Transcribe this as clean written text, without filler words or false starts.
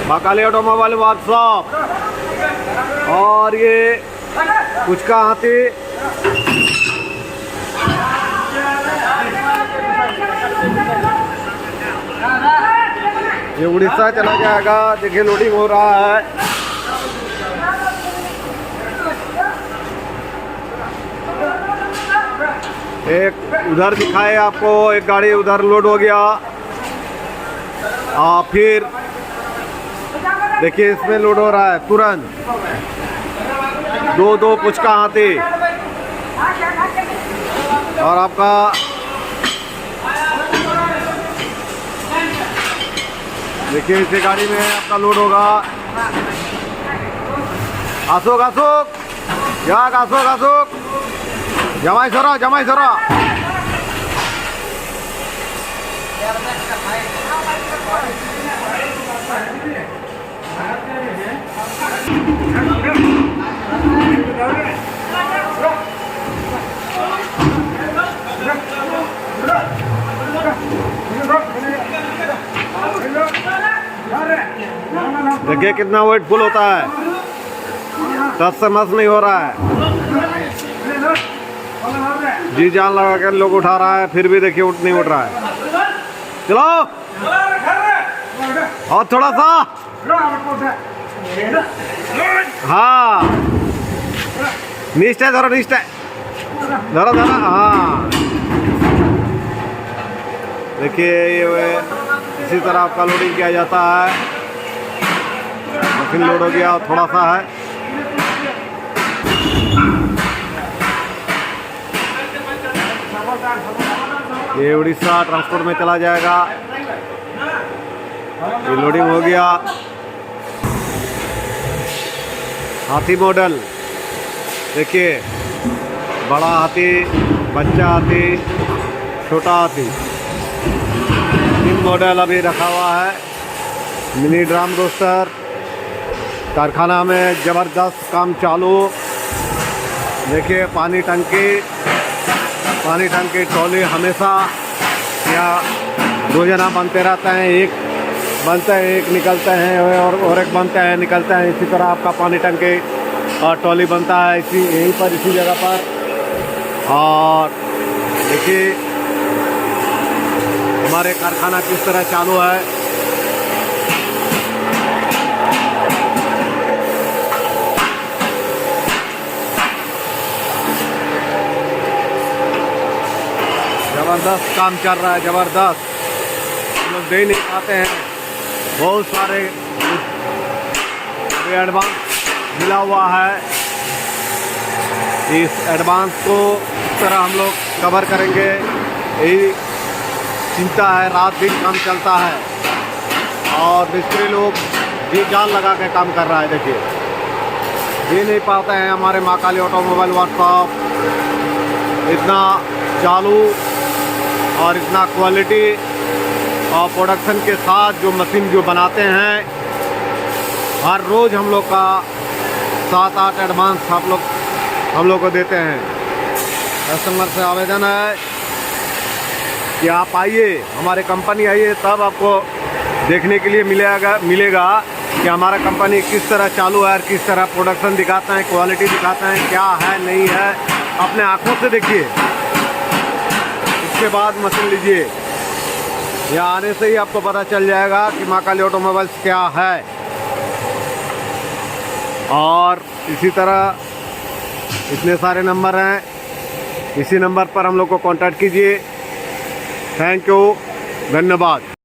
Mahakali automobile workshop. और ये कुछ का हाथी ये उड़ीसा चला जाएगा। देखिए लोडिंग हो रहा है। एक उधर दिखाए आपको, एक गाड़ी उधर लोड हो गया। फिर देखिए इसमें लोड हो रहा है तुरंत। दो पुचका हाथी। और आपका देखिए इसी गाड़ी में आपका लोड होगा। अशोक याक अशोक जमाई सरा। देखिए कितना वेट फुल होता है। टस से मस नहीं हो रहा है। जी जान लगा कर लोग उठा रहा है, फिर भी देखिए नहीं उठ रहा है। चलो और थोड़ा सा। हाँ निष्ठ है, धरो। हाँ देखिए ये इसी तरह आपका लोडिंग किया जाता है। मशीन लोड हो गया, थोड़ा सा है। ये उड़ीसा ट्रांसपोर्ट में चला जाएगा। ये लोडिंग हो गया। हाथी मॉडल देखिए, बड़ा हाथी, बच्चा हाथी, छोटा हाथी, 3 मॉडल अभी रखा हुआ है। मिनी ड्रम रोस्टर कारखाना में ज़बरदस्त काम चालू। देखिए पानी टंकी ट्रॉली हमेशा यहाँ रोजाना बनते रहते हैं। एक बनते हैं, एक निकलते हैं, और एक बनते हैं, निकलते हैं। इसी तरह आपका पानी टंकी और ट्रॉली बनता है यहीं पर, इसी जगह पर। और देखिए हमारे कारखाना किस तरह चालू है। ज़बरदस्त काम चल रहा है, ज़बरदस्त। हम लोग दे नहीं पाते हैं, बहुत सारे एडवांस मिला हुआ है। इस एडवांस को इस तरह हम लोग कवर करेंगे, यही चिंता है। रात दिन काम चलता है और मिस्त्री लोग जी जान लगा के काम कर रहा है। देखिए दे नहीं पाते हैं। हमारे महाकाली ऑटोमोबाइल वर्कशॉप इतना चालू और इतना क्वालिटी और प्रोडक्शन के साथ जो मशीन जो बनाते हैं, हर रोज़ हम लोग का 7-8 एडवांस हम लोग को देते हैं। कस्टमर से आवेदन है कि आप आइए, हमारे कंपनी आइए, तब आपको देखने के लिए मिलेगा कि हमारा कंपनी किस तरह चालू है और किस तरह प्रोडक्शन दिखाते हैं, क्वालिटी दिखाते हैं, क्या है नहीं है। अपने आँखों से देखिए, उसके बाद मशीन लीजिए। यहाँ आने से ही आपको पता चल जाएगा कि महाकाली ऑटोमोबाइल्स क्या है। और इसी तरह इतने सारे नंबर हैं, इसी नंबर पर हम लोग को कांटेक्ट कीजिए। थैंक यू, धन्यवाद।